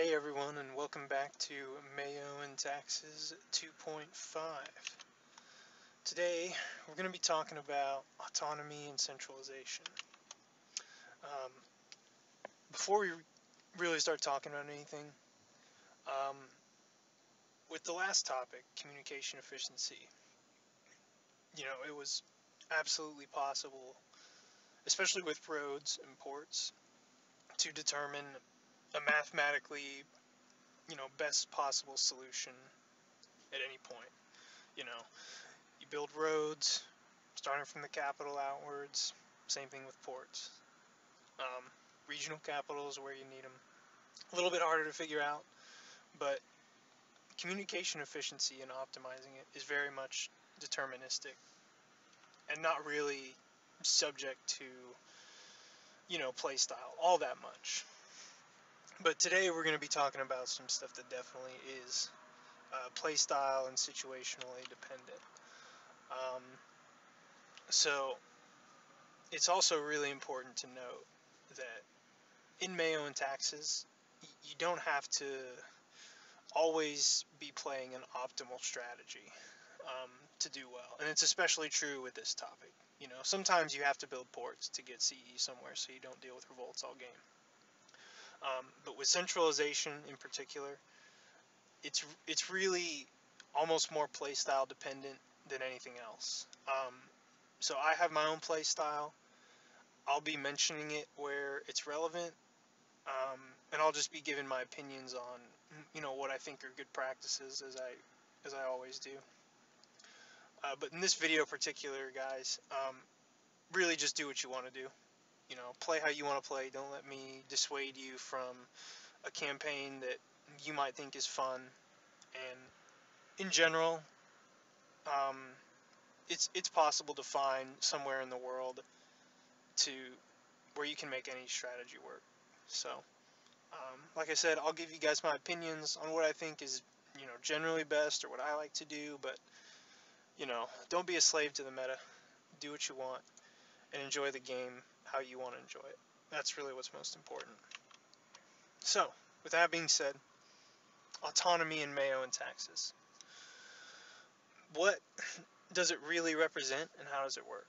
Hey everyone, and welcome back to MEIOU and Taxes 2.5. Today we're going to be talking about autonomy and centralization. Um, Before we really start talking about anything, um, with the last topic, communication efficiency, it was absolutely possible, especially with roads and ports, to determine a mathematically, best possible solution at any point. You build roads, starting from the capital outwards. Same thing with ports. Um, Regional capitals where you need them. A little bit harder to figure out, but communication efficiency and optimizing it is very much deterministic and not really subject to, play style all that much. But today we're going to be talking about some stuff that definitely is play style and situationally dependent. Um, so it's also really important to note that in MEIOU and Taxes, you don't have to always be playing an optimal strategy to do well. And it's especially true with this topic. Sometimes you have to build ports to get CE somewhere so you don't deal with revolts all game. But with centralization in particular, it's really almost more playstyle dependent than anything else. So I have my own playstyle. I'll be mentioning it where it's relevant, and I'll just be giving my opinions on what I think are good practices as I always do. But in this video particular, guys, really just do what you want to do. Play how you want to play. Don't let me dissuade you from a campaign that you might think is fun. And in general, um, it's possible to find somewhere in the world to where you can make any strategy work. So, like I said, I'll give you guys my opinions on what I think is, generally best or what I like to do, but, don't be a slave to the meta. Do what you want and enjoy the game how you want to enjoy it. That's really what's most important. So, with that being said, autonomy in MEIOU and Taxes. What does it really represent and how does it work?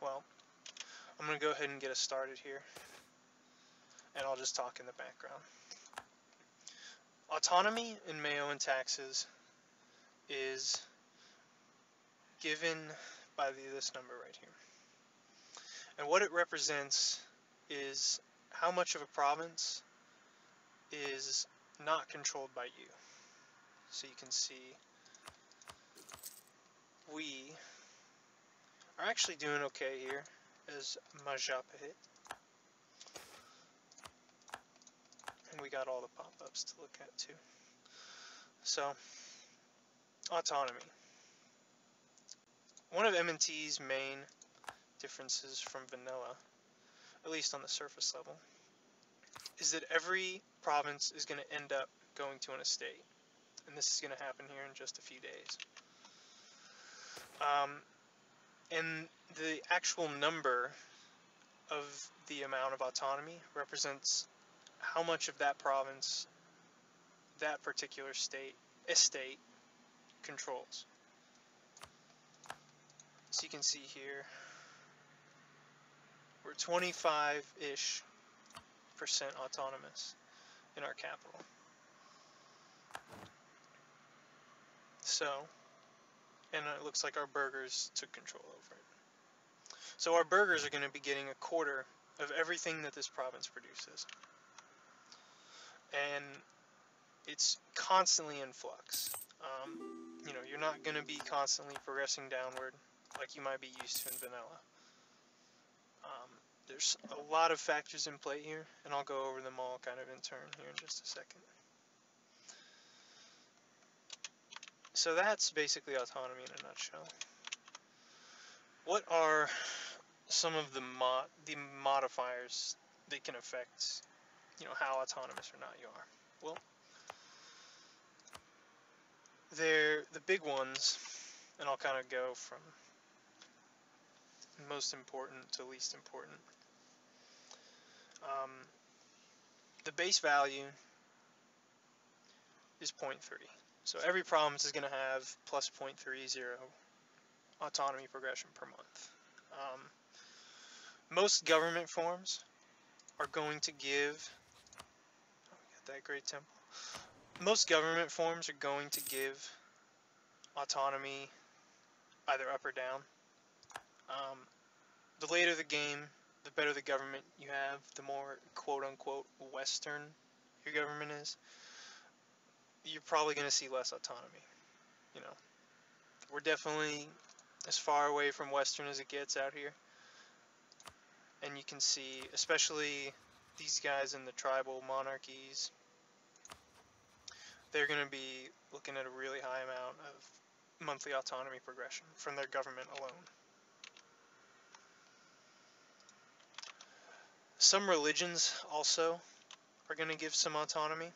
Well, I'm going to go ahead and get us started here, and I'll just talk in the background. Autonomy in MEIOU and Taxes is given by this number right here. And what it represents is how much of a province is not controlled by you. So you can see we are actually doing okay here as Majapahit. And we got all the pop-ups to look at too. So, autonomy. One of M&T's main differences from vanilla, at least on the surface level, is that every province is going to end up going to an estate. And this is going to happen here in just a few days. And the actual number of the amount of autonomy represents how much of that province that particular estate controls. So you can see here we're 25-ish% autonomous in our capital. So, and it looks like our burghers took control over it. So our burghers are going to be getting a quarter of everything that this province produces. And it's constantly in flux. You're not going to be constantly progressing downward like you might be used to in vanilla. There's a lot of factors in play here, and I'll go over them all kind of in turn here in just a second. So that's basically autonomy in a nutshell. What are some of the modifiers that can affect, how autonomous or not you are? Well, they're the big ones, and I'll kind of go from most important to least important. The base value is 0.3. So every province is going to have plus 0.30 autonomy progression per month. Most government forms are going to give, got that great temple. Most government forms are going to give autonomy either up or down. The later the game, the better the government you have, the more quote-unquote Western your government is. You're probably going to see less autonomy. You know, we're definitely as far away from Western as it gets out here. And you can see, especially these guys in the tribal monarchies, they're going to be looking at a really high amount of monthly autonomy progression from their government alone. Some religions also are going to give some autonomy.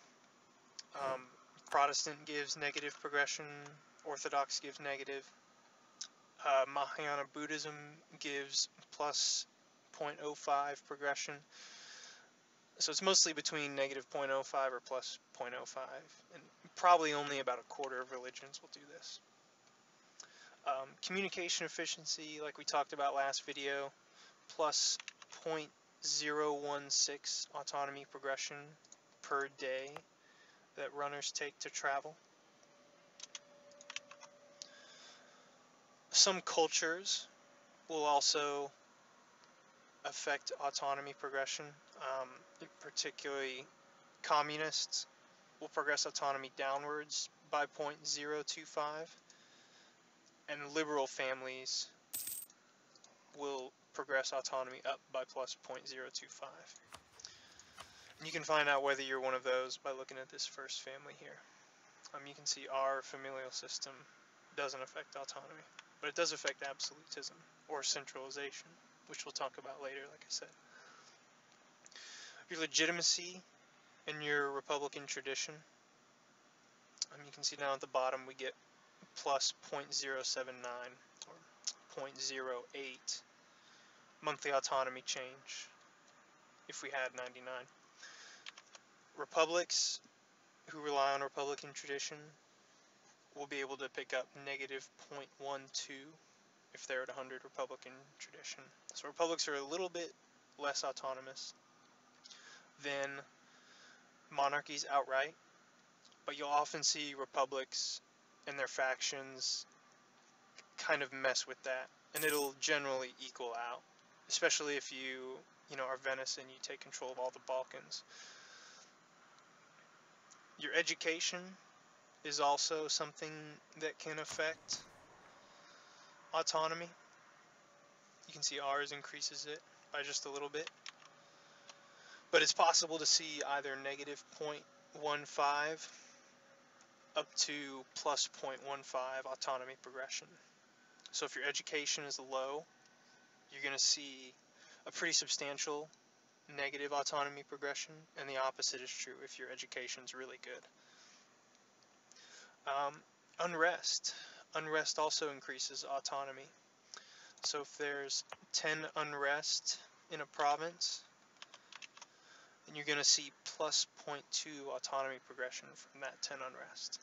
Protestant gives negative progression, Orthodox gives negative. Mahayana Buddhism gives plus 0.05 progression. So it's mostly between negative 0.05 or plus 0.05, and probably only about a quarter of religions will do this. Communication efficiency, like we talked about last video, plus 0.016 autonomy progression per day that runners take to travel. Some cultures will also affect autonomy progression, particularly communists will progress autonomy downwards by 0.025, and liberal families will progress autonomy up by plus 0.025. And you can find out whether you're one of those by looking at this first family here. You can see our familial system doesn't affect autonomy, but it does affect absolutism or centralization, which we'll talk about later, like I said. Your legitimacy and your Republican tradition. You can see down at the bottom we get plus 0.079 or 0.08 monthly autonomy change if we had 99. Republics who rely on Republican tradition will be able to pick up negative 0.12 if they're at 100 Republican tradition. So republics are a little bit less autonomous than monarchies outright, but you'll often see republics and their factions kind of mess with that, and it'll generally equal out, especially if you are Venice and you take control of all the Balkans. Your education is also something that can affect autonomy. You can see ours increases it by just a little bit, but it's possible to see either negative 0.15 up to plus 0.15 autonomy progression. So if your education is low, you're going to see a pretty substantial negative autonomy progression, and the opposite is true if your education's really good. Unrest. Unrest also increases autonomy. So if there's 10 unrest in a province, then you're going to see plus 0.2 autonomy progression from that 10 unrest.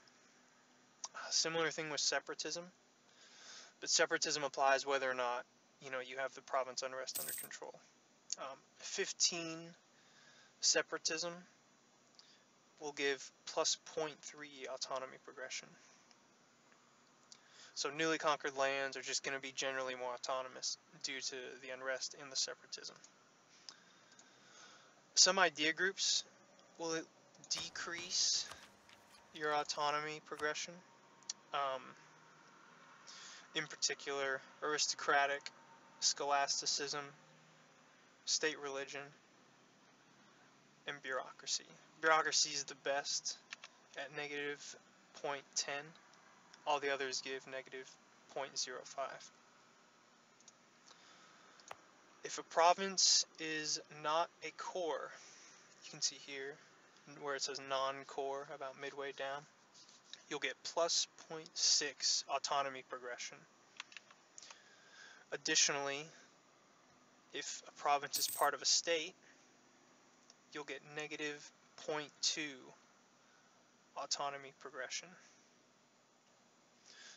Similar thing with separatism, but separatism applies whether or not you have the province unrest under control. 15 separatism will give plus 0.3 autonomy progression. So newly conquered lands are just going to be generally more autonomous due to the unrest in the separatism. Some idea groups will decrease your autonomy progression. In particular, aristocratic, scholasticism, state religion, and bureaucracy. Bureaucracy is the best at negative 0.10. All the others give negative 0.05. If a province is not a core, you can see here where it says non-core about midway down, you'll get plus 0.6 autonomy progression. Additionally, if a province is part of a state, you'll get negative 0.2 autonomy progression.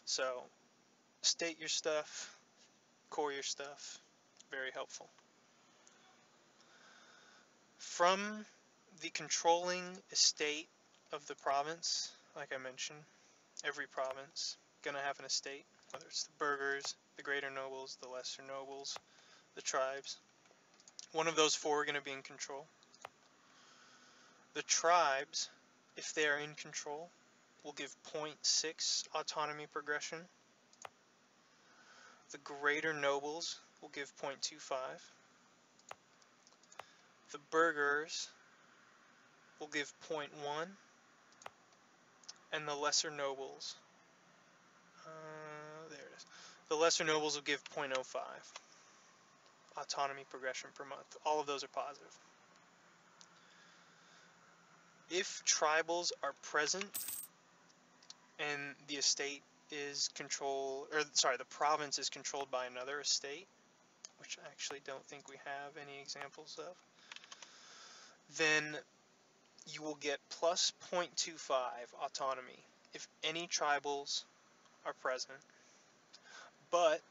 So state your stuff, core your stuff, very helpful. From the controlling estate of the province, like I mentioned, every province gonna have an estate, whether it's the burghers, the greater nobles, the lesser nobles, the tribes. One of those four are gonna be in control. The tribes, if they are in control, will give 0.6 autonomy progression. The greater nobles will give 0.25. The burghers will give 0.1, and the lesser nobles, there it is. The lesser nobles will give 0.05 autonomy progression per month. All of those are positive. If tribals are present and the estate is the province is controlled by another estate, which I actually don't think we have any examples of, then you will get plus 0.25 autonomy if any tribals are present. But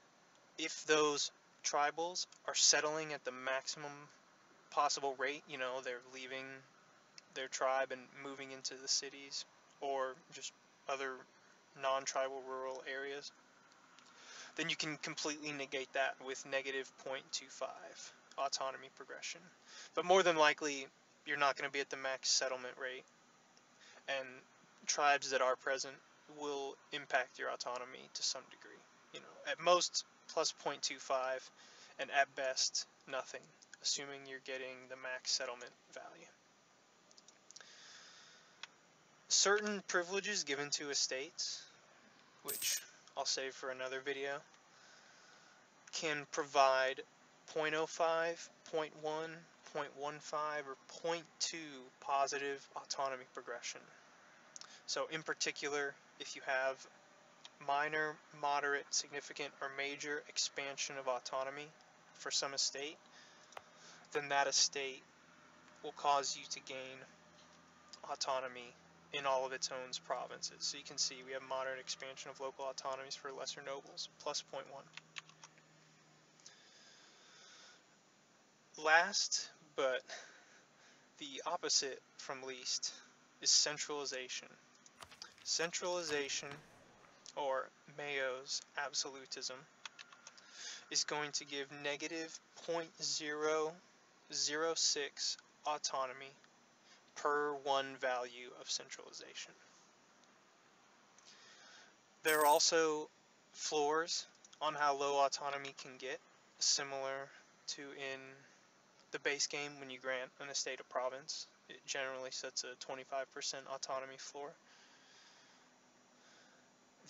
if those tribals are settling at the maximum possible rate, they're leaving their tribe and moving into the cities or just other non-tribal rural areas, then you can completely negate that with negative 0.25 autonomy progression. But more than likely, you're not going to be at the max settlement rate, and tribes that are present will impact your autonomy to some degree. At most plus 0.25, and at best nothing, assuming you're getting the max settlement value. Certain privileges given to estates, which I'll save for another video, can provide 0.05, 0.1, 0.15, or 0.2 positive autonomy progression. So in particular, if you have minor, moderate, significant, or major expansion of autonomy for some estate, then that estate will cause you to gain autonomy in all of its own provinces. So you can see we have moderate expansion of local autonomies for lesser nobles, plus 0.1. Last, but the opposite from least, is centralization. Centralization, or MEIOU's absolutism, is going to give negative 0.006 autonomy per one value of centralization. There are also floors on how low autonomy can get, similar to in the base game when you grant an estate a province. It generally sets a 25% autonomy floor.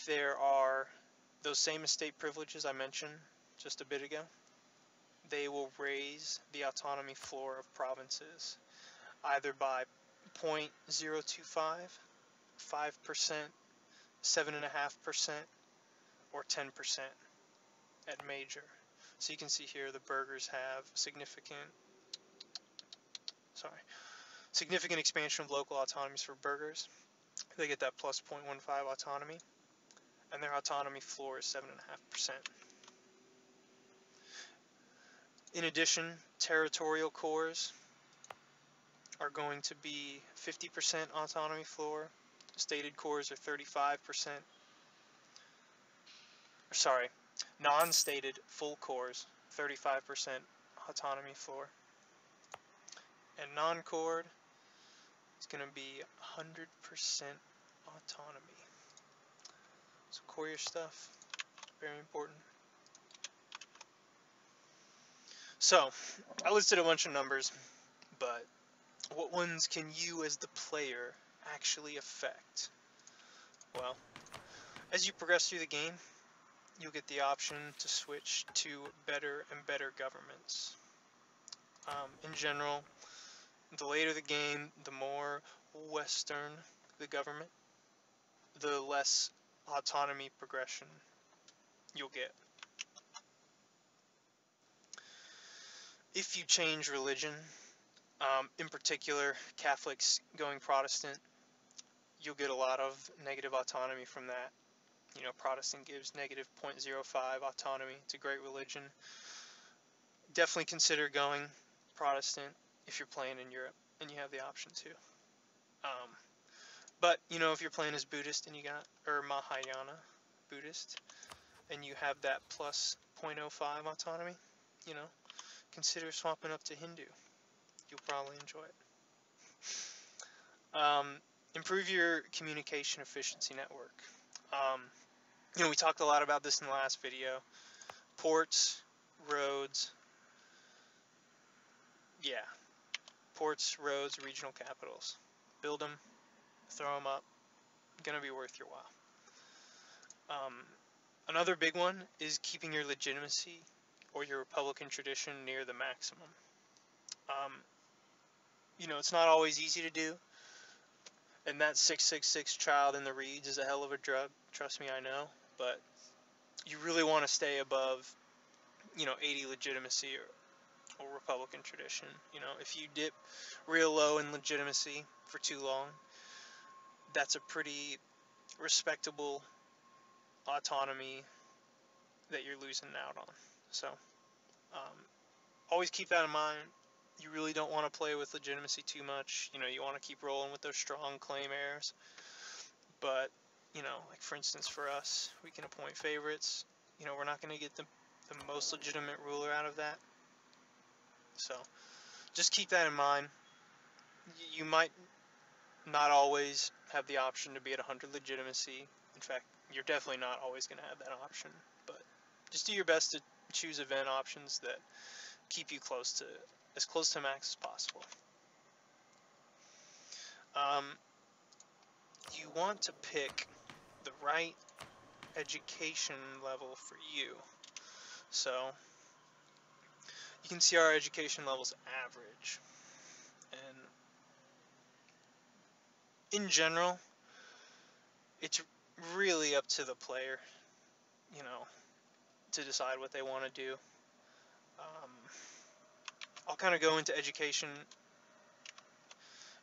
There are those same estate privileges I mentioned just a bit ago. They will raise the autonomy floor of provinces either by 0.025, 5%, 7.5%, or 10% at major. So you can see here the burghers have significant expansion of local autonomies for burghers. They get that plus 0.15 autonomy, and their autonomy floor is 7.5%. In addition, territorial cores are going to be 50% autonomy floor. Stated cores are 35%. Non-stated full cores, 35% autonomy floor. And non-cored is going to be 100% autonomy. So core your stuff, very important. So, I listed a bunch of numbers, but what ones can you as the player actually affect? Well, as you progress through the game, you'll get the option to switch to better and better governments. In general, the later the game, the more Western the government, the less autonomy progression you'll get. If you change religion, in particular Catholics going Protestant, you'll get a lot of negative autonomy from that. You know, Protestant gives negative 0.05 autonomy. It's a great religion. Definitely consider going Protestant if you're playing in Europe and you have the option to. But, you know, if you're playing as Buddhist and you got, or Mahayana Buddhist, and you have that plus 0.05 autonomy, you know, consider swapping up to Hindu. You'll probably enjoy it. Improve your communication efficiency network. You know, we talked a lot about this in the last video. Ports, roads, yeah, ports, roads, regional capitals. Build them, throw them up. Gonna be worth your while. Another big one is keeping your legitimacy or your Republican tradition near the maximum. You know, it's not always easy to do, and that 666 child in the reeds is a hell of a drug. Trust me, I know. But you really want to stay above, you know, 80 legitimacy or Republican tradition. You know, if you dip real low in legitimacy for too long, that's a pretty respectable autonomy that you're losing out on. So, always keep that in mind. You really don't want to play with legitimacy too much. You know, you want to keep rolling with those strong claim heirs. But, you know, like for instance for us, we can appoint favorites. You know, we're not going to get the most legitimate ruler out of that. So, just keep that in mind. You might not always have the option to be at 100 legitimacy. In fact, you're definitely not always going to have that option. But just do your best to choose event options that keep you as close to max as possible. You want to pick the right education level for you. So you can see our education level's average, and in general, it's really up to the player, you know, to decide what they want to do. I'll kind of go into education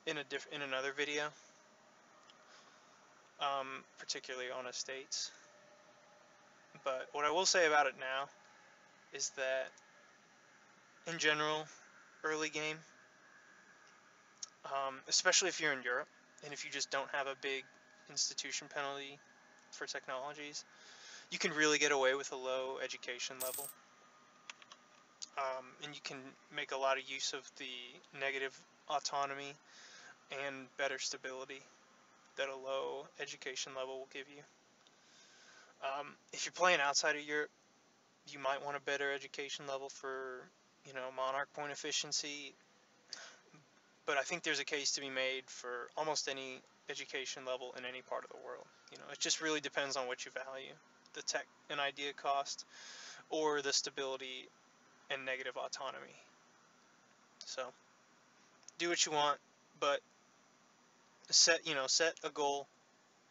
in another video, particularly on estates. But what I will say about it now is that, in general, early game, especially if you're in Europe, and if you just don't have a big institution penalty for technologies, you can really get away with a low education level. And you can make a lot of use of the negative autonomy and better stability that a low education level will give you. If you're playing outside of Europe, you might want a better education level for, you know, monarch point efficiency. But I think there's a case to be made for almost any education level in any part of the world. You know, it just really depends on what you value: the tech and idea cost, or the stability and negative autonomy. So, do what you want, but set a goal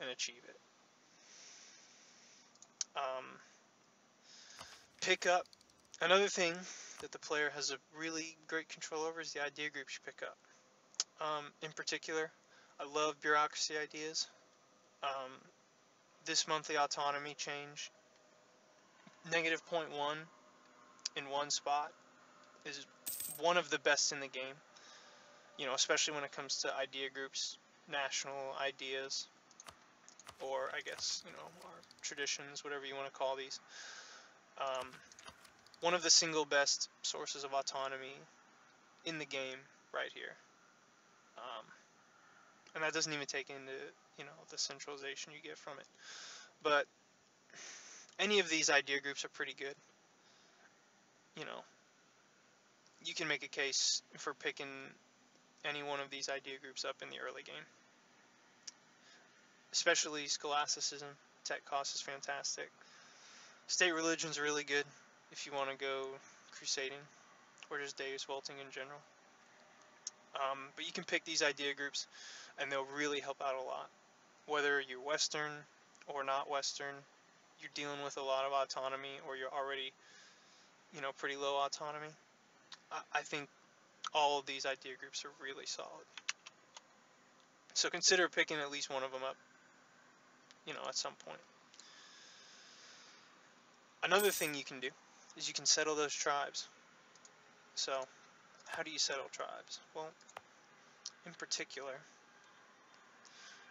and achieve it. Pick up. Another thing that the player has a really great control over is the idea groups you pick up. In particular, I love bureaucracy ideas. This monthly autonomy change, negative 0.1 in one spot, is one of the best in the game. You know, especially when it comes to idea groups, national ideas, or I guess, you know, our traditions, whatever you want to call these. One of the single best sources of autonomy in the game right here. And that doesn't even take into, you know, the centralization you get from it. But any of these idea groups are pretty good. You know, you can make a case for picking any one of these idea groups up in the early game. Especially scholasticism. Tech cost is fantastic. State religion's really good if you want to go crusading, or just Deus Vulting in general. But you can pick these idea groups, and they'll really help out a lot. Whether you're Western or not Western, you're dealing with a lot of autonomy, or you're already, you know, pretty low autonomy. I think all of these idea groups are really solid. So consider picking at least one of them up, at some point. Another thing you can do is you can settle those tribes. So, how do you settle tribes? Well, in particular,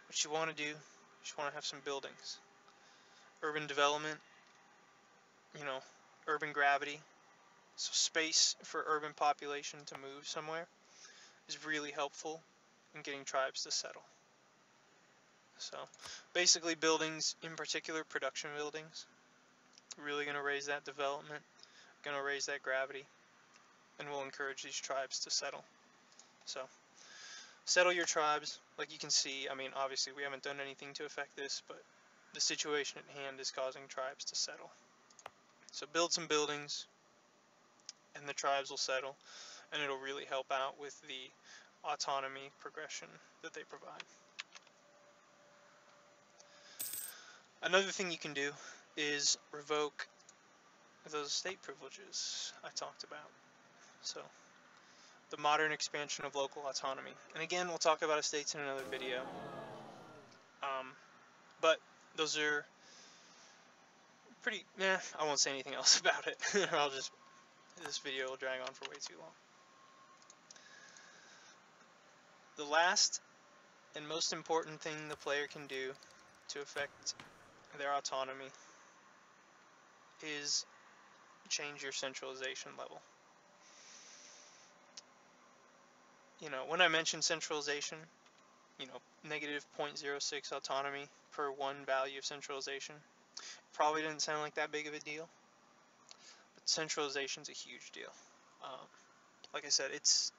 what you want to do is you want to have some buildings. Urban development, urban gravity, so space for urban population to move somewhere is really helpful in getting tribes to settle. So, basically buildings, in particular production buildings, really going to raise that development, going to raise that gravity, and will encourage these tribes to settle. So, settle your tribes. Like you can see, obviously we haven't done anything to affect this, but the situation at hand is causing tribes to settle. So build some buildings, and the tribes will settle, and it'll really help out with the autonomy progression that they provide. Another thing you can do is revoke those state privileges I talked about. So, the modern expansion of local autonomy. And again, we'll talk about estates in another video. But those are pretty, I won't say anything else about it. This video will drag on for way too long. The last and most important thing the player can do to affect their autonomy is change your centralization level. When I mentioned centralization, negative 0.06 autonomy per one value of centralization, probably didn't sound like that big of a deal, but centralization's a huge deal. Like I said, it's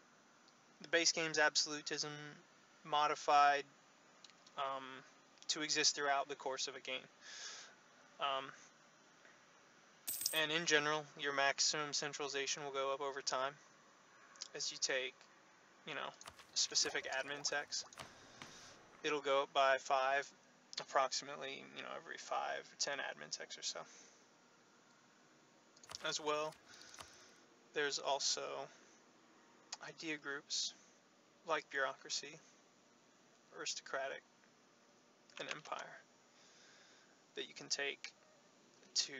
the base game's absolutism modified to exist throughout the course of a game. And in general, your maximum centralization will go up over time as you take, specific admin techs. It'll go up by 5, approximately, every 5 or 10 admin techs or so. As well, there's also idea groups like bureaucracy, aristocratic, and empire that you can take to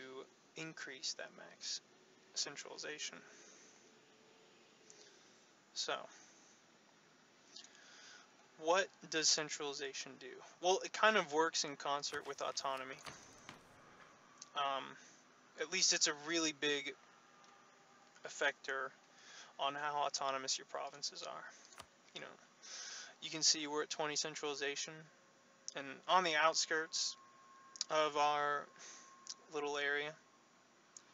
increase that max centralization. So, what does centralization do? Well, it kind of works in concert with autonomy. At least it's a really big effector on how autonomous your provinces are. You can see we're at 20 centralization, and on the outskirts of our little area,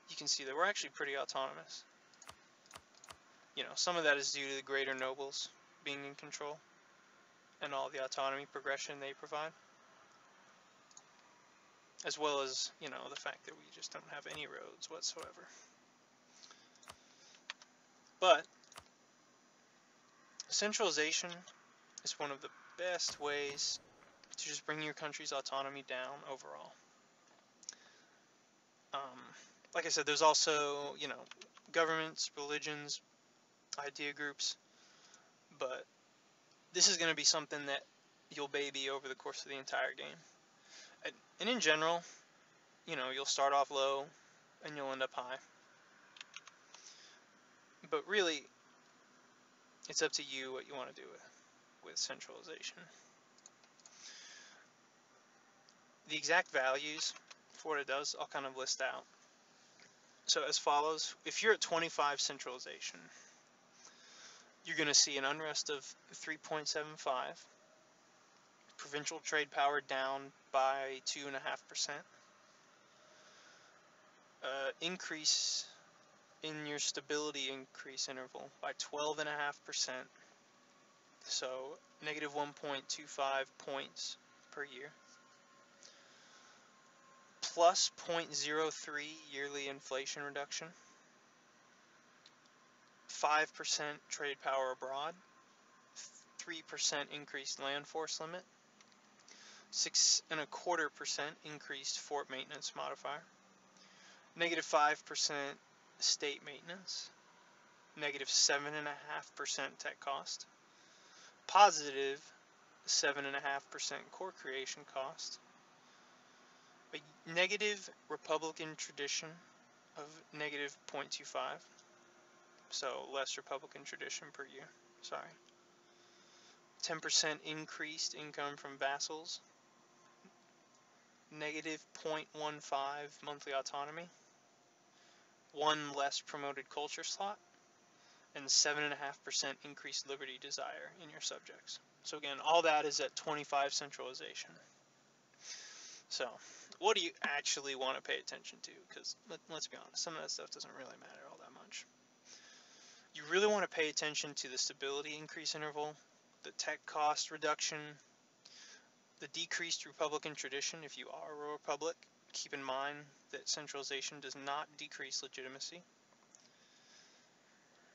you can see that we're actually pretty autonomous. Some of that is due to the greater nobles being in control and all the autonomy progression they provide, as well as, the fact that we just don't have any roads whatsoever. But centralization is one of the best ways to just bring your country's autonomy down overall. Like I said, there's also, governments, religions, idea groups, but this is going to be something that you'll baby over the course of the entire game. And in general, you'll start off low and you'll end up high. But really, it's up to you what you want to do with centralization. The exact values for what it does, I'll kind of list out. So as follows: if you're at 25 centralization, you're going to see an unrest of 3.75, provincial trade power down by 2.5%, increase in your stability increase interval by 12.5%, so negative 1.25 points per year, plus 0.03 yearly inflation reduction, 5% trade power abroad, 3% increased land force limit, 6.25% increased fort maintenance modifier, negative 5% state maintenance, negative 7.5% tech cost, positive 7.5% core creation cost, a negative Republican tradition of negative 0.25, so less Republican tradition per year, sorry. 10% increased income from vassals, negative 0.15 monthly autonomy, one less promoted culture slot, and 7.5% increased liberty desire in your subjects. So again, all that is at 25 centralization. So what do you actually want to pay attention to? Because let's be honest, some of that stuff doesn't really matter all that much. You really want to pay attention to the stability increase interval, the tech cost reduction, the decreased Republican tradition if you are a republic. Keep in mind that centralization does not decrease legitimacy.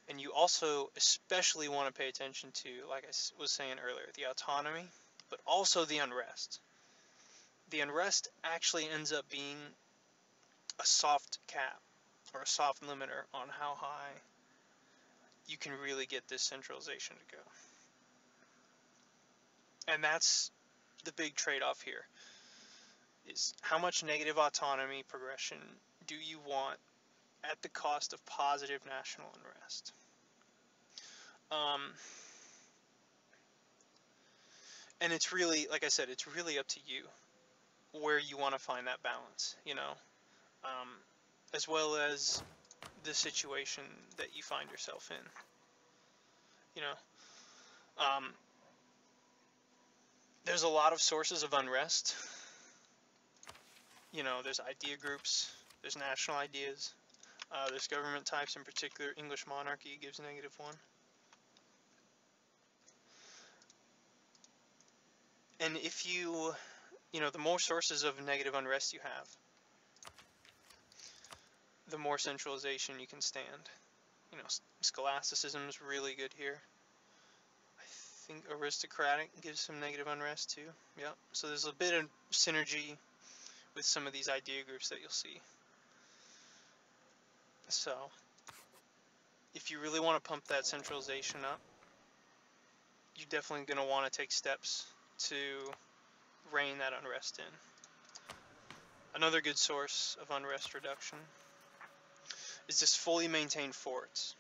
And you also especially want to pay attention to, like I was saying earlier, the autonomy, but also the unrest. The unrest actually ends up being a soft cap or a soft limiter on how high you can really get this centralization to go. And that's the big trade-off here, is how much negative autonomy progression do you want at the cost of positive national unrest? And it's really, like I said, it's really up to you where you want to find that balance, you know, as well as the situation that you find yourself in, you know. There's a lot of sources of unrest. You know, there's idea groups, there's national ideas, there's government types, in particular English monarchy gives -1. And if you know, the more sources of negative unrest you have, the more centralization you can stand. You know, scholasticism is really good here. I think aristocratic gives some negative unrest too. Yep. So there's a bit of synergy with some of these idea groups that you'll see. So if you really want to pump that centralization up, you're definitely going to want to take steps to rein that unrest in. Another good source of unrest reduction is just fully maintained forts.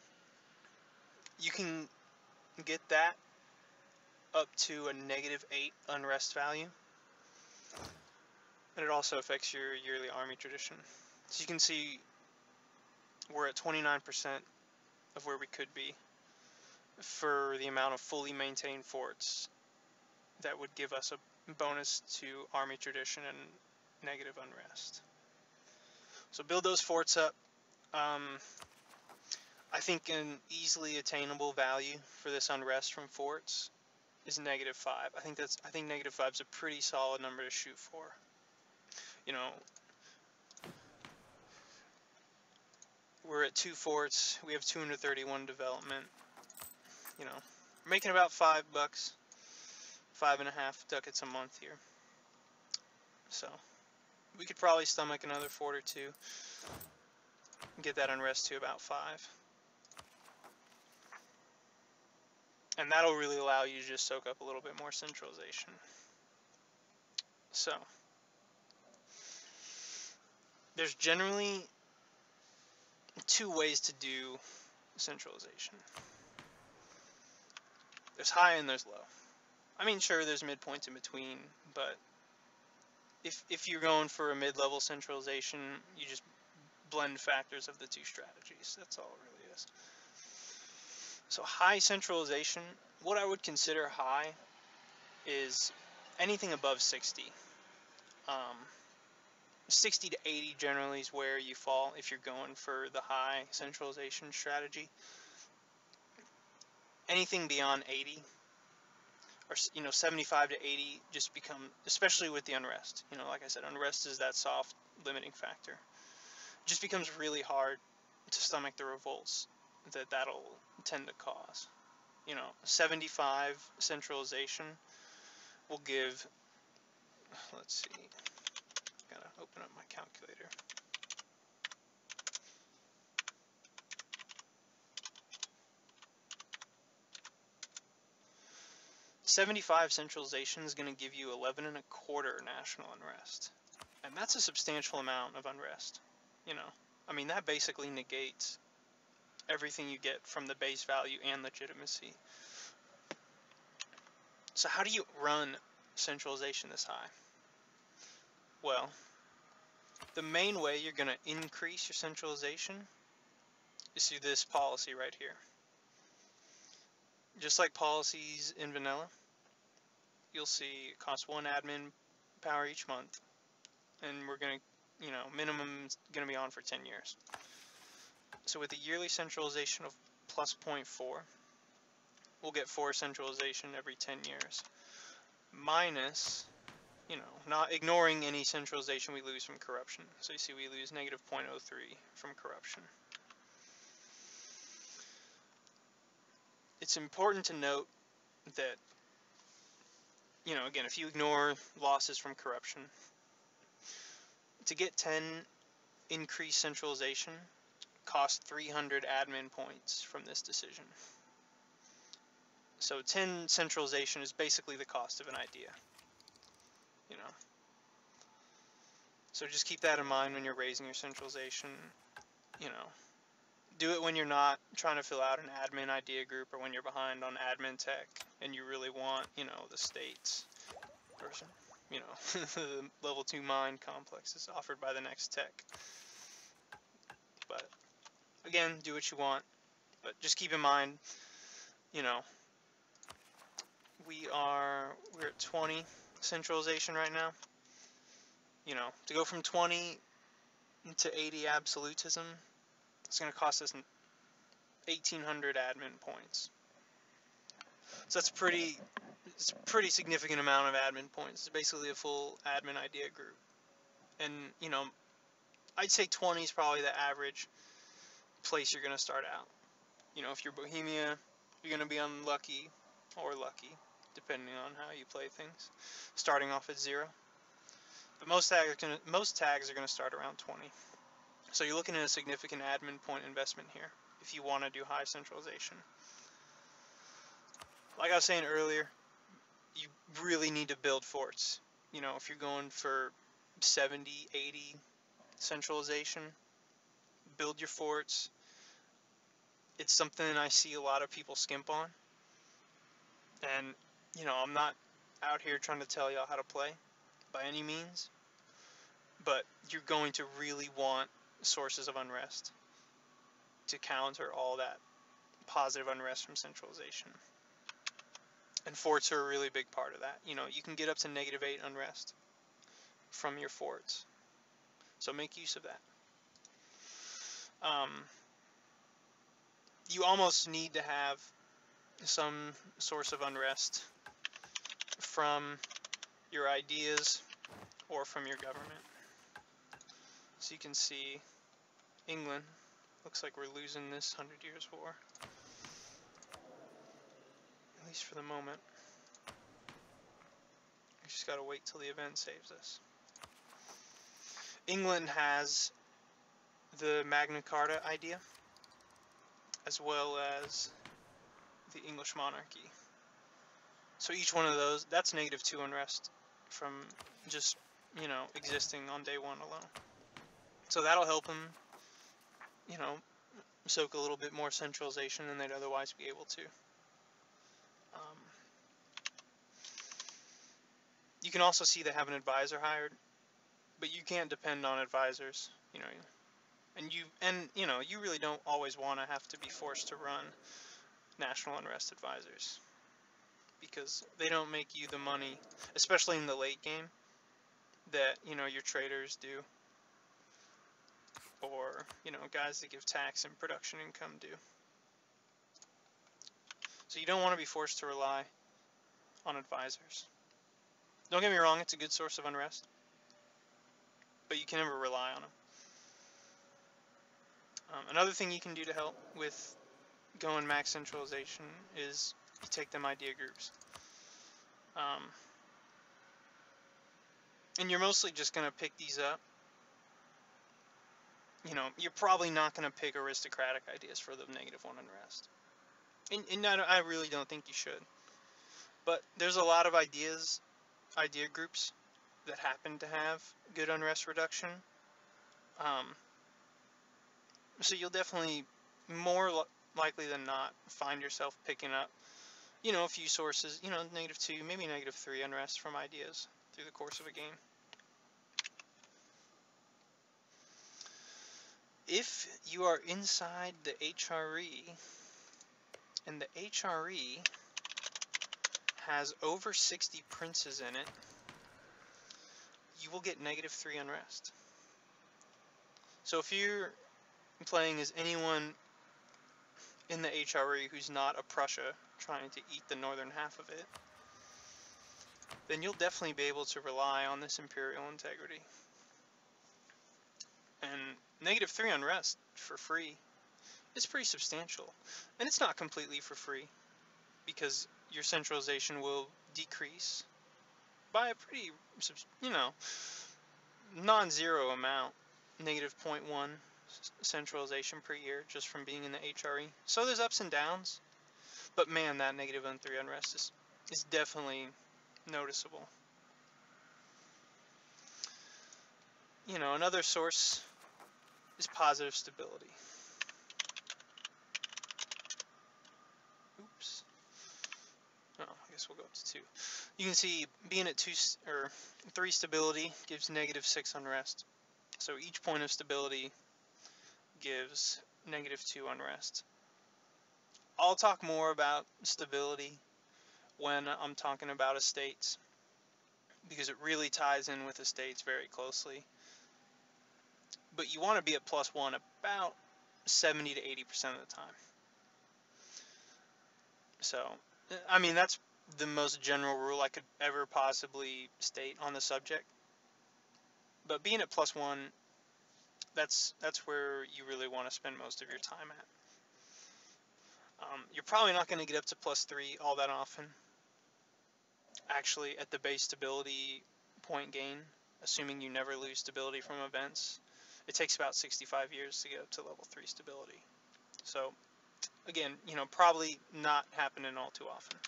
You can get that up to a -8 unrest value, and it also affects your yearly army tradition. So you can see we're at 29% of where we could be for the amount of fully maintained forts that would give us a bonus to army tradition and negative unrest. So build those forts up. I think an easily attainable value for this unrest from forts is -5. I think -5 is a pretty solid number to shoot for. You know, we're at 2 forts. We have 231 development. You know, we're making about $5, 5.5 ducats a month here. So we could probably stomach another fort or two and get that unrest to about 5. And that'll really allow you to just soak up a little bit more centralization. So there's generally 2 ways to do centralization. There's high and there's low. I mean, sure, there's midpoints in between, but if you're going for a mid-level centralization, you just blend factors of the 2 strategies. That's all it really is. So high centralization, what I would consider high is anything above 60. 60 to 80 generally is where you fall if you're going for the high centralization strategy. Anything beyond 80, or 75 to 80, just become, especially with the unrest. You know, like I said, unrest is that soft limiting factor. It just becomes really hard to stomach the revolts that'll tend to cause. You know, 75 centralization will give, let's see, gotta open up my calculator. 75 centralization is going to give you 11 and a quarter national unrest. And that's a substantial amount of unrest. You know, I mean, that basically negates everything you get from the base value and legitimacy. So how do you run centralization this high? Well, the main way you're going to increase your centralization is through this policy right here. Just like policies in vanilla, you'll see it costs 1 admin power each month, and we're going to, you know, minimum is going to be on for 10 years. So with a yearly centralization of plus 0.4, we'll get 4 centralization every 10 years. Minus, you know, not ignoring any centralization we lose from corruption. So you see we lose negative 0.03 from corruption. It's important to note that, you know, again, if you ignore losses from corruption, to get 10 increased centralization costs 300 admin points from this decision. So 10 centralization is basically the cost of an idea, you know. So just keep that in mind when you're raising your centralization, you know. Do it when you're not trying to fill out an admin idea group, or when you're behind on admin tech and you really want, you know, the state's version, you know, the level 2 mine complex is offered by the next tech. But again, do what you want, but just keep in mind, you know, we're at 20 centralization right now. You know, to go from 20 to 80 absolutism, it's going to cost us 1,800 admin points. So that's it's a pretty significant amount of admin points. It's basically a full admin idea group. And, you know, I'd say 20 is probably the average place you're going to start out. You know, if you're Bohemia, you're going to be unlucky or lucky, depending on how you play things, starting off at 0. But most tags are going to start around 20. So you're looking at a significant admin point investment here if you want to do high centralization. Like I was saying earlier, you really need to build forts. You know, if you're going for 70, 80 centralization, build your forts. It's something I see a lot of people skimp on. And, you know, I'm not out here trying to tell y'all how to play by any means, but you're going to really want sources of unrest to counter all that positive unrest from centralization. And forts are a really big part of that. You know, you can get up to -8 unrest from your forts. So make use of that. You almost need to have some source of unrest from your ideas or from your government. So you can see England, looks like we're losing this 100 Years' War, at least for the moment. We just gotta wait till the event saves us. England has the Magna Carta idea, as well as the English monarchy. So each one of those, that's -2 unrest from just, you know, existing on day 1 alone. So that'll help them, you know, soak a little bit more centralization than they'd otherwise be able to. You can also see they have an advisor hired, but you can't depend on advisors, you know, and you know, you really don't always want to have to be forced to run national unrest advisors, because they don't make you the money, especially in the late game, that, you know, your traders do, or, you know, guys that give tax and production income do. So you don't want to be forced to rely on advisors. Don't get me wrong, it's a good source of unrest, but you can never rely on them. Another thing you can do to help with going max centralization is you take them idea groups. And you're mostly just going to pick these up. You know, you're probably not going to pick aristocratic ideas for the -1 unrest. And I really don't think you should. But there's a lot of idea groups that happen to have good unrest reduction. Um, so you'll definitely, likely than not, find yourself picking up, a few sources, -2, maybe -3 unrest from ideas through the course of a game. If you are inside the HRE, and the HRE has over 60 princes in it, you will get -3 unrest. So if you're playing as anyone in the HRE who's not a Prussia trying to eat the northern half of it, then you'll definitely be able to rely on this imperial integrity. And -3 unrest for free is pretty substantial. And it's not completely for free, because your centralization will decrease by a pretty, non-zero amount, -0.1 centralization per year just from being in the HRE. So there's ups and downs, but man, that -3 unrest is definitely noticeable. Another source is positive stability. Oops. Oh, I guess we'll go up to 2. You can see being at 2 or 3 stability gives -6 unrest. So each point of stability gives -2 unrest. I'll talk more about stability when I'm talking about estates, because it really ties in with estates very closely. But you want to be at +1 about 70 to 80% of the time. So, I mean, that's the most general rule I could ever possibly state on the subject. But being at +1, that's where you really want to spend most of your time at. You're probably not going to get up to +3 all that often. Actually, at the base stability point gain, assuming you never lose stability from events, it takes about 65 years to get up to level 3 stability. So, again, probably not happening all too often.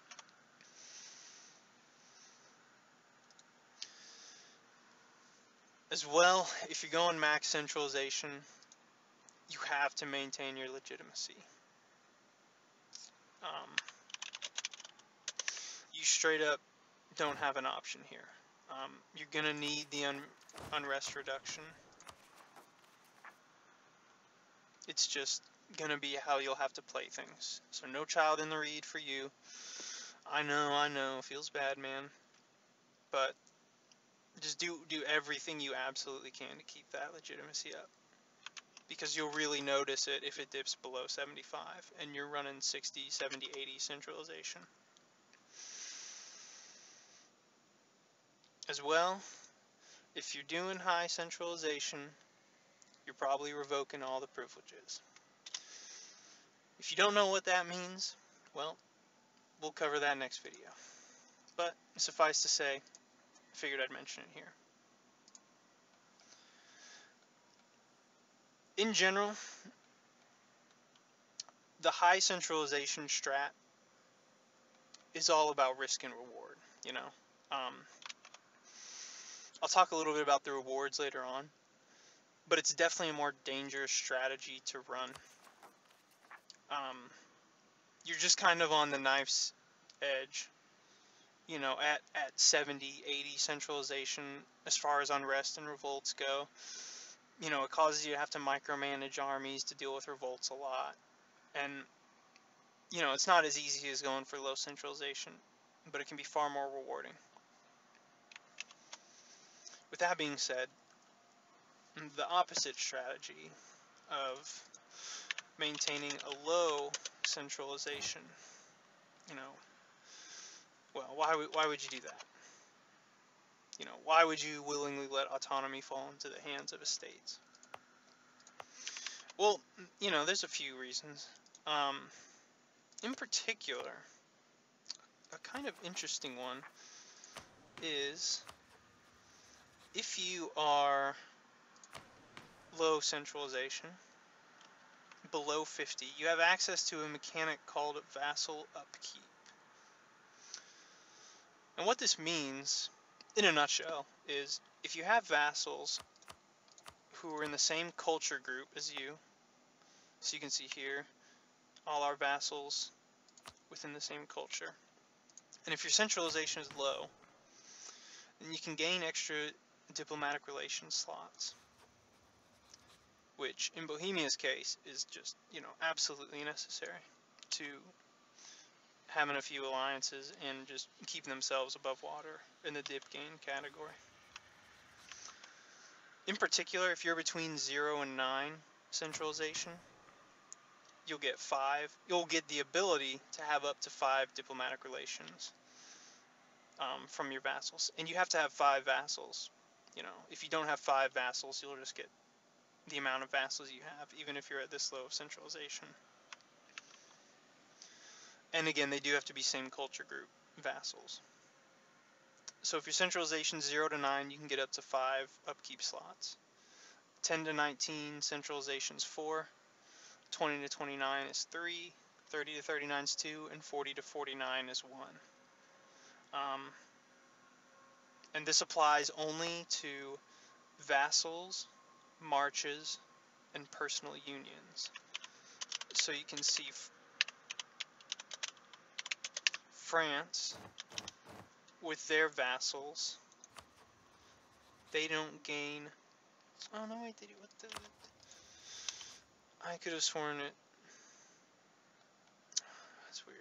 As well, if you're going max centralization, you have to maintain your legitimacy. You straight up don't have an option here. You're going to need the unrest reduction. It's just going to be how you'll have to play things. So no child in the read for you. I know, feels bad, man. But just do everything you absolutely can to keep that legitimacy up. Because you'll really notice it if it dips below 75 and you're running 60, 70, 80 centralization. As well, if you're doing high centralization, you're probably revoking all the privileges. If you don't know what that means, well, we'll cover that next video. But suffice to say, I figured I'd mention it here. In general, the high centralization strat is all about risk and reward, I'll talk a little bit about the rewards later on, but it's definitely a more dangerous strategy to run. You're just kind of on the knife's edge, at 70, 80 centralization as far as unrest and revolts go. It causes you to have to micromanage armies to deal with revolts a lot. And, it's not as easy as going for low centralization, but it can be far more rewarding. With that being said, the opposite strategy of maintaining a low centralization, well, why would you do that? Why would you willingly let autonomy fall into the hands of estates? Well, there's a few reasons. In particular, a kind of interesting one is if you are low centralization, below 50, you have access to a mechanic called vassal upkeep. And what this means, in a nutshell, is if you have vassals who are in the same culture group as you, so you can see here, all our vassals within the same culture. And if your centralization is low, then you can gain extra diplomatic relations slots, which in Bohemia's case is just, absolutely necessary to having a few alliances and just keeping themselves above water in the dip gain category. In particular, if you're between 0 and 9 centralization, you'll get the ability to have up to 5 diplomatic relations from your vassals. And you have to have 5 vassals. If you don't have 5 vassals, you'll just get the amount of vassals you have, even if you're at this low of centralization. And again, they do have to be same culture group vassals. So if your centralization is 0 to 9, you can get up to 5 upkeep slots. 10 to 19, centralization is 4. 20 to 29 is 3. 30 to 39 is 2. And 40 to 49 is 1. And this applies only to vassals, marches, and personal unions. So you can see France, with their vassals, they don't gain... Oh, no, wait, they do. What the... I could have sworn it... That's weird.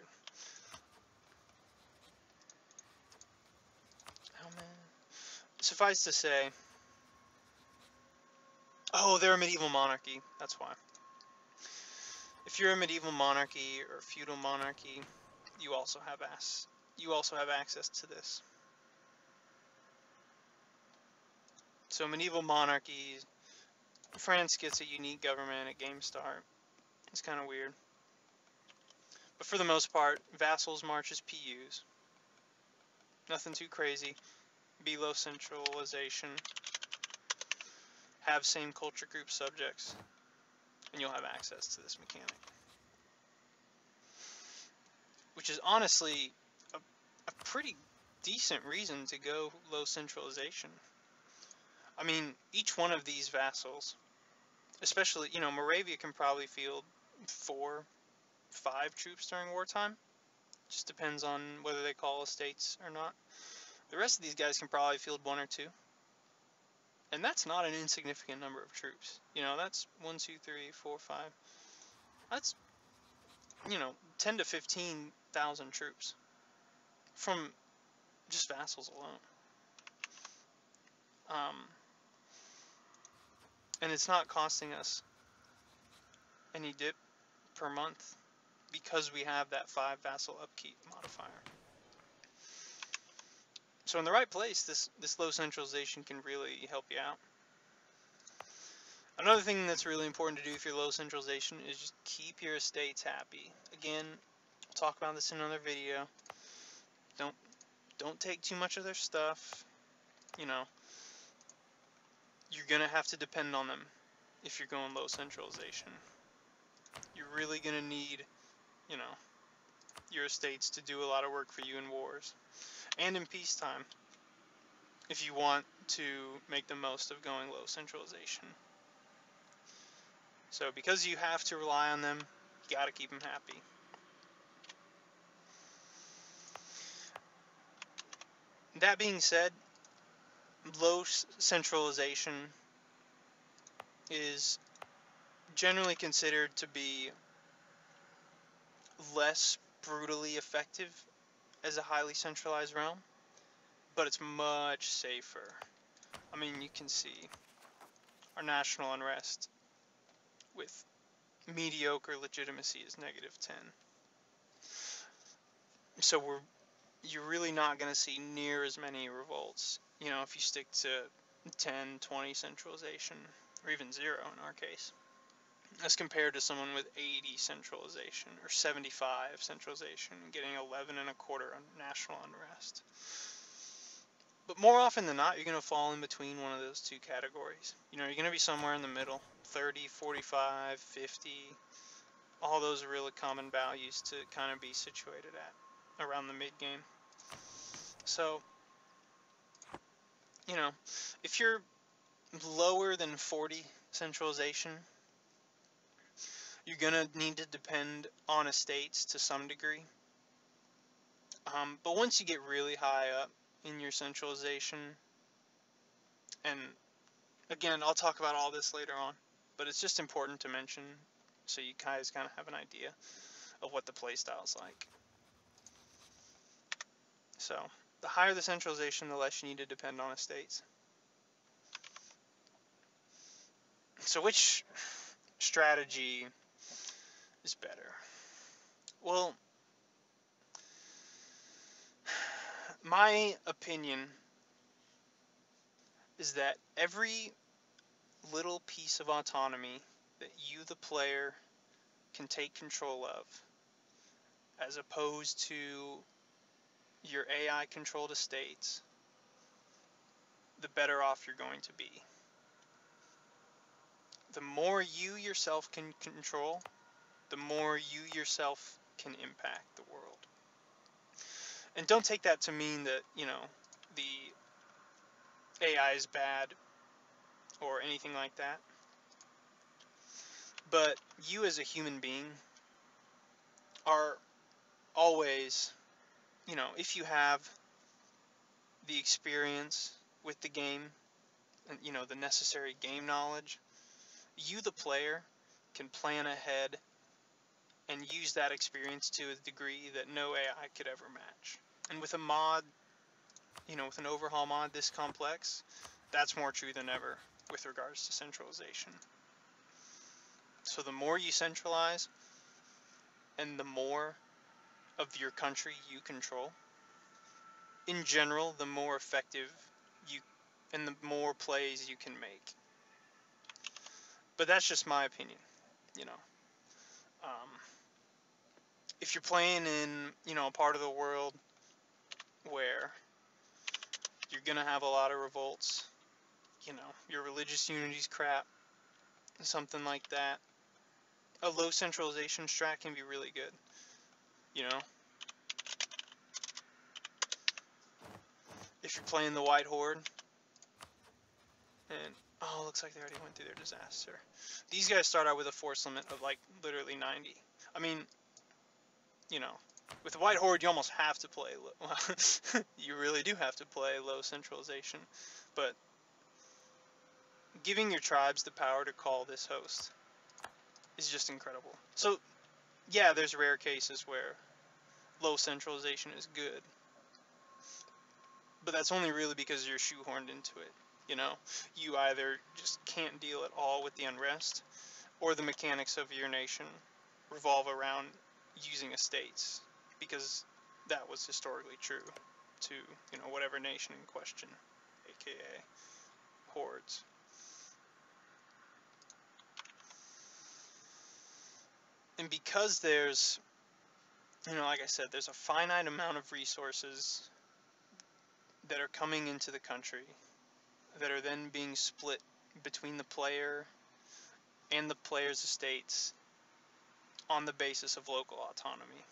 Oh, man. Suffice to say... Oh, they're a medieval monarchy. That's why. If you're a medieval monarchy or a feudal monarchy, you also have access to this. So medieval monarchies, France gets a unique government at game start. It's kind of weird. But for the most part, vassals, marches, PUs. Nothing too crazy. Be low centralization. Have same culture group subjects. And you'll have access to this mechanic. Which is honestly a pretty decent reason to go low centralization. I mean, each one of these vassals, especially, Moravia can probably field 4, 5 troops during wartime. Just depends on whether they call estates or not. The rest of these guys can probably field 1 or 2. And that's not an insignificant number of troops. That's 1, 2, 3, 4, 5. That's, 10 to 15,000 troops from just vassals alone. And it's not costing us any dip per month because we have that 5 vassal upkeep modifier. So in the right place, this low centralization can really help you out. Another thing that's really important to do if you're low centralization is just keep your estates happy. Again, we'll talk about this in another video. Don't take too much of their stuff. You're gonna have to depend on them if you're going low centralization. You're really gonna need, your estates to do a lot of work for you in wars and in peacetime if you want to make the most of going low centralization. So because you have to rely on them, you gotta keep them happy. That being said, low centralization is generally considered to be less brutally effective as a highly centralized realm, but it's much safer. I mean, you can see our national unrest with mediocre legitimacy is -10. So you're really not going to see near as many revolts, if you stick to 10, 20 centralization, or even 0 in our case, as compared to someone with 80 centralization or 75 centralization and getting 11 and a quarter on national unrest. But more often than not, you're going to fall in between one of those two categories. You're going to be somewhere in the middle, 30, 45, 50. All those are really common values to kind of be situated at around the mid game. So, you know, if you're lower than 40 centralization, you're going to need to depend on estates to some degree. But once you get really high up in your centralization, and again, I'll talk about all this later on, but it's just important to mention so you guys kind of have an idea of what the playstyle is like. So, the higher the centralization, the less you need to depend on estates. So, which strategy is better? Well, my opinion is that every little piece of autonomy that you, the player, can take control of, as opposed to your AI controlled estates, the better off you're going to be. The more you yourself can control, the more you yourself can impact the world. And don't take that to mean that, the AI is bad or anything like that. But you as a human being are always, if you have the experience with the game and, the necessary game knowledge, you, the player, can plan ahead and use that experience to a degree that no AI could ever match. And with a mod, with an overhaul mod this complex, that's more true than ever with regards to centralization. So the more you centralize and the more of your country you control, in general, the more effective you and the more plays you can make. But that's just my opinion, you know. If you're playing in, a part of the world where you're gonna have a lot of revolts, your religious unity's crap, something like that, a low centralization strat can be really good, If you're playing the White Horde, and, looks like they already went through their disaster. These guys start out with a force limit of, literally 90. I mean, with the White Horde, you almost have to play you really do have to play low centralization. But giving your tribes the power to call this host is just incredible. So, yeah, there's rare cases where low centralization is good. But that's only really because you're shoehorned into it, You either just can't deal at all with the unrest, or the mechanics of your nation revolve around using estates, because that was historically true to, whatever nation in question, aka hordes. And because there's, like I said, there's a finite amount of resources that are coming into the country that are then being split between the player and the player's estates on the basis of local autonomy.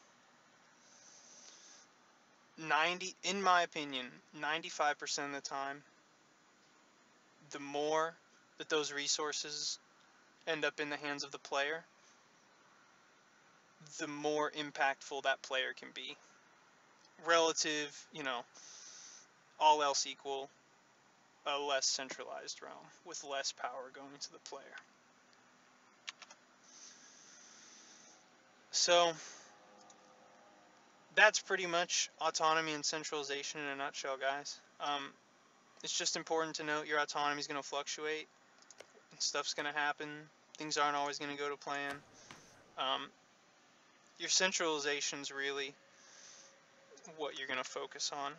In my opinion, 95% of the time, the more that those resources end up in the hands of the player, the more impactful that player can be. Relative, all else equal, a less centralized realm with less power going to the player. So, that's pretty much autonomy and centralization in a nutshell, guys. It's just important to note your autonomy is going to fluctuate. Stuff's going to happen. Things aren't always going to go to plan. Your centralization's really what you're going to focus on.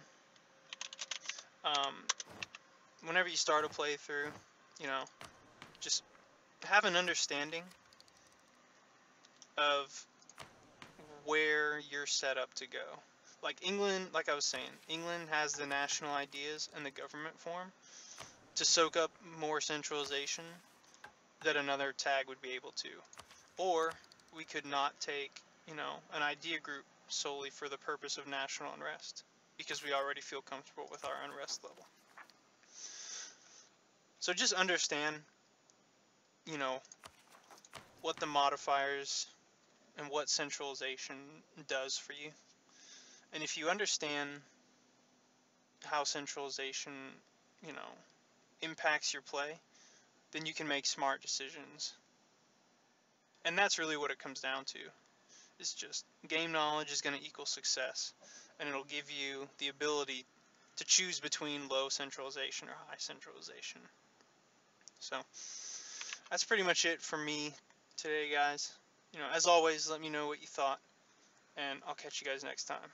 Whenever you start a playthrough, just have an understanding of where you're set up to go. Like England, like I was saying, England has the national ideas and the government form to soak up more centralization that another tag would be able to. Or we could not take, an idea group solely for the purpose of national unrest, because we already feel comfortable with our unrest level. So just understand, you know, what the modifiers and what centralization does for you. And if you understand how centralization, you know, impacts your play, then you can make smart decisions. And that's really what it comes down to. It's just game knowledge is going to equal success, and it'll give you the ability to choose between low centralization or high centralization. So that's pretty much it for me today, guys. You know, as always, let me know what you thought, and I'll catch you guys next time.